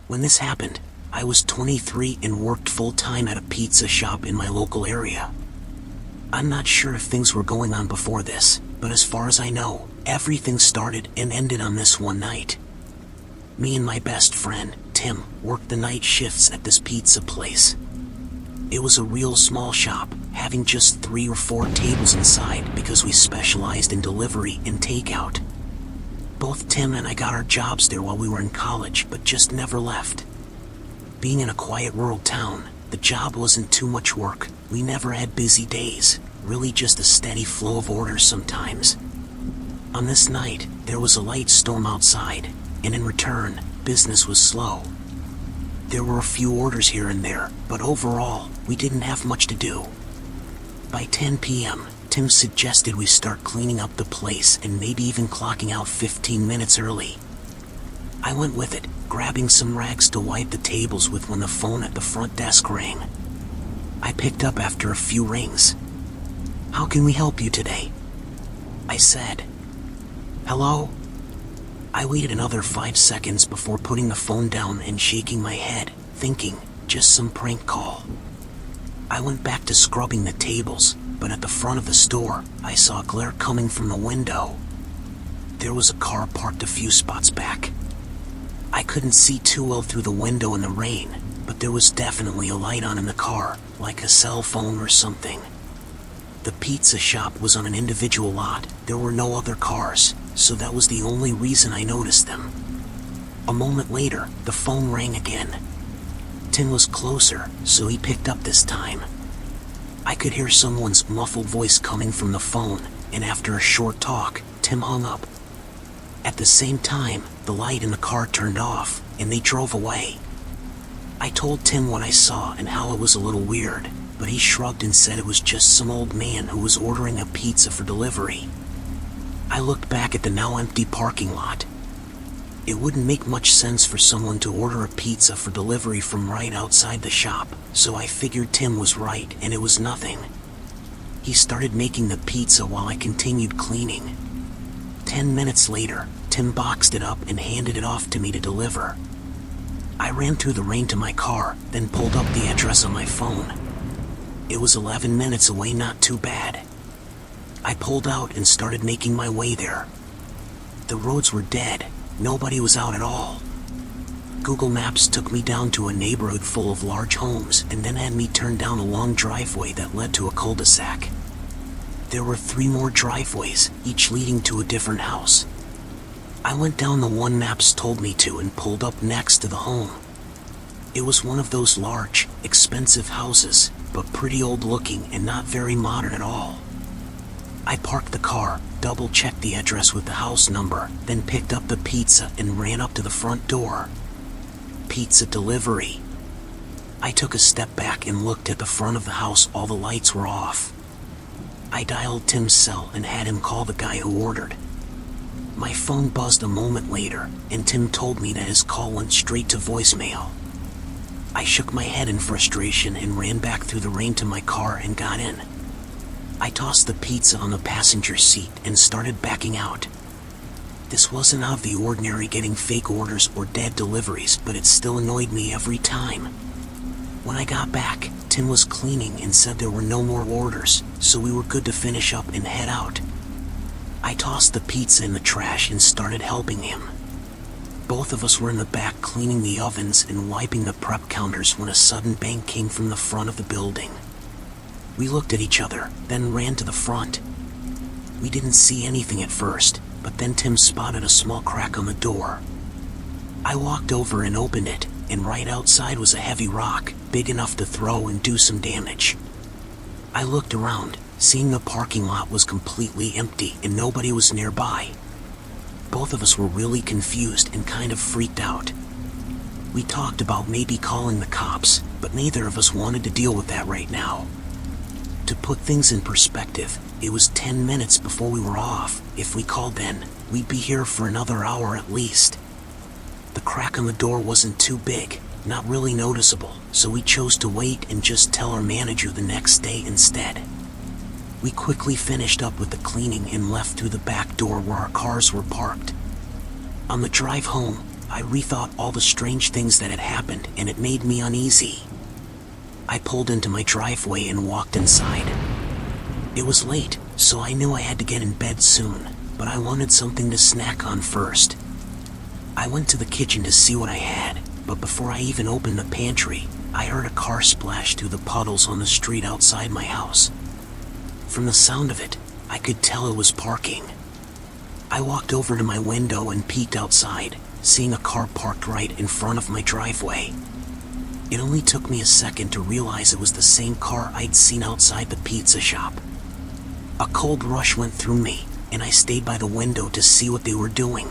When this happened, I was 23 and worked full-time at a pizza shop in my local area. I'm not sure if things were going on before this, but as far as I know, everything started and ended on this one night. Me and my best friend, Tim, worked the night shifts at this pizza place. It was a real small shop, having just 3 or 4 tables inside because we specialized in delivery and takeout. Both Tim and I got our jobs there while we were in college, but just never left. Being in a quiet rural town, the job wasn't too much work. We never had busy days, really just a steady flow of orders sometimes. On this night, there was a light storm outside, and in return, business was slow. There were a few orders here and there, but overall, we didn't have much to do. By 10 p.m., Tim suggested we start cleaning up the place and maybe even clocking out 15 minutes early. I went with it, grabbing some rags to wipe the tables with when the phone at the front desk rang. I picked up after a few rings. "How can we help you today?" I said. "Hello?" I waited another 5 seconds before putting the phone down and shaking my head, thinking, just some prank call. I went back to scrubbing the tables, but at the front of the store, I saw glare coming from the window. There was a car parked a few spots back. I couldn't see too well through the window in the rain, but there was definitely a light on in the car, like a cell phone or something. The pizza shop was on an individual lot. There were no other cars, so that was the only reason I noticed them. A moment later, the phone rang again. Tim was closer, so he picked up this time. I could hear someone's muffled voice coming from the phone, and after a short talk, Tim hung up. At the same time, the light in the car turned off, and they drove away. I told Tim what I saw and how it was a little weird, but he shrugged and said it was just some old man who was ordering a pizza for delivery. I looked back at the now empty parking lot. It wouldn't make much sense for someone to order a pizza for delivery from right outside the shop, so I figured Tim was right and it was nothing. He started making the pizza while I continued cleaning. 10 minutes later, Tim boxed it up and handed it off to me to deliver. I ran through the rain to my car, then pulled up the address on my phone. It was 11 minutes away, not too bad. I pulled out and started making my way there. The roads were dead. Nobody was out at all. Google Maps took me down to a neighborhood full of large homes and then had me turn down a long driveway that led to a cul-de-sac. There were 3 more driveways, each leading to a different house. I went down the one Maps told me to and pulled up next to the home. It was one of those large, expensive houses, but pretty old-looking and not very modern at all. I parked the car, double-checked the address with the house number, then picked up the pizza and ran up to the front door. Pizza delivery. I took a step back and looked at the front of the house. All the lights were off. I dialed Tim's cell and had him call the guy who ordered. My phone buzzed a moment later, and Tim told me that his call went straight to voicemail. I shook my head in frustration and ran back through the rain to my car and got in. I tossed the pizza on the passenger seat and started backing out. This wasn't out of the ordinary, getting fake orders or dead deliveries, but it still annoyed me every time. When I got back, Tim was cleaning and said there were no more orders, so we were good to finish up and head out. I tossed the pizza in the trash and started helping him. Both of us were in the back cleaning the ovens and wiping the prep counters when a sudden bang came from the front of the building. We looked at each other, then ran to the front. We didn't see anything at first, but then Tim spotted a small crack on the door. I walked over and opened it, and right outside was a heavy rock, big enough to throw and do some damage. I looked around, seeing the parking lot was completely empty and nobody was nearby. Both of us were really confused and kind of freaked out. We talked about maybe calling the cops, but neither of us wanted to deal with that right now. To put things in perspective, it was 10 minutes before we were off. If we called then, we'd be here for another hour at least. The crack on the door wasn't too big, not really noticeable, so we chose to wait and just tell our manager the next day instead. We quickly finished up with the cleaning and left through the back door where our cars were parked. On the drive home, I rethought all the strange things that had happened, and it made me uneasy. I pulled into my driveway and walked inside. It was late, so I knew I had to get in bed soon, but I wanted something to snack on first. I went to the kitchen to see what I had, but before I even opened the pantry, I heard a car splash through the puddles on the street outside my house. From the sound of it, I could tell it was parking. I walked over to my window and peeked outside, seeing a car parked right in front of my driveway. It only took me a second to realize it was the same car I'd seen outside the pizza shop. A cold rush went through me, and I stayed by the window to see what they were doing.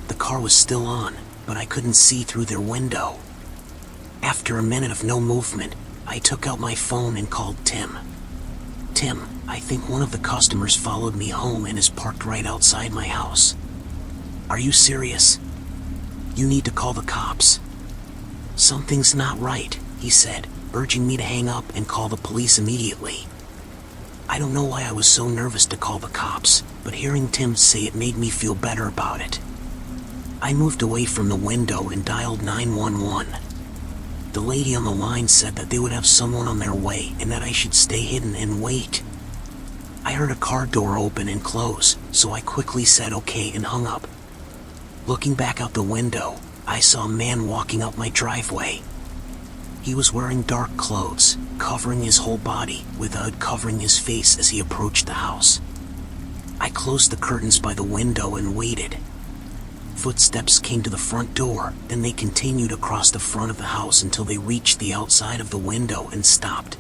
The car was still on, but I couldn't see through their window. After a minute of no movement, I took out my phone and called Tim. Tim, I think one of the customers followed me home and is parked right outside my house. Are you serious? You need to call the cops. Something's not right, he said, urging me to hang up and call the police immediately. I don't know why I was so nervous to call the cops, but hearing Tim say it made me feel better about it. I moved away from the window and dialed 911. The lady on the line said that they would have someone on their way and that I should stay hidden and wait. I heard a car door open and close, so I quickly said okay and hung up. Looking back out the window, I saw a man walking up my driveway. He was wearing dark clothes, covering his whole body, with a hood covering his face as he approached the house. I closed the curtains by the window and waited. Footsteps came to the front door, then they continued across the front of the house until they reached the outside of the window and stopped.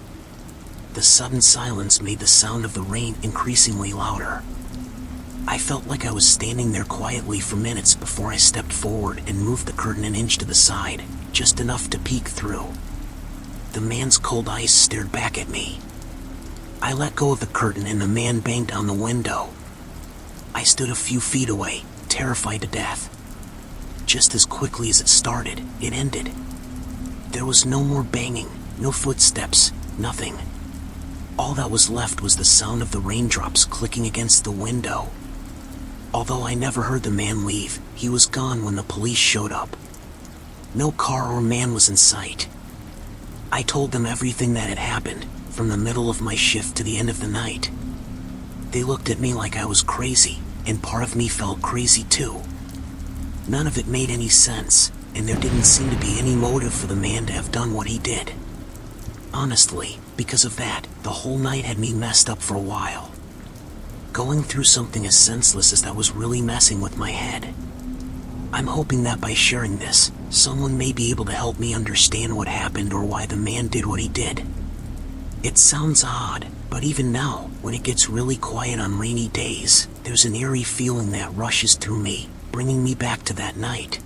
The sudden silence made the sound of the rain increasingly louder. I felt like I was standing there quietly for minutes before I stepped forward and moved the curtain an inch to the side, just enough to peek through. The man's cold eyes stared back at me. I let go of the curtain and the man banged on the window. I stood a few feet away, terrified to death. Just as quickly as it started, it ended. There was no more banging, no footsteps, nothing. All that was left was the sound of the raindrops clicking against the window. Although I never heard the man leave, he was gone when the police showed up. No car or man was in sight. I told them everything that had happened, from the middle of my shift to the end of the night. They looked at me like I was crazy, and part of me felt crazy too. None of it made any sense, and there didn't seem to be any motive for the man to have done what he did. Honestly, because of that, the whole night had me messed up for a while. Going through something as senseless as that was really messing with my head. I'm hoping that by sharing this, someone may be able to help me understand what happened or why the man did what he did. It sounds odd, but even now, when it gets really quiet on rainy days, there's an eerie feeling that rushes through me, bringing me back to that night.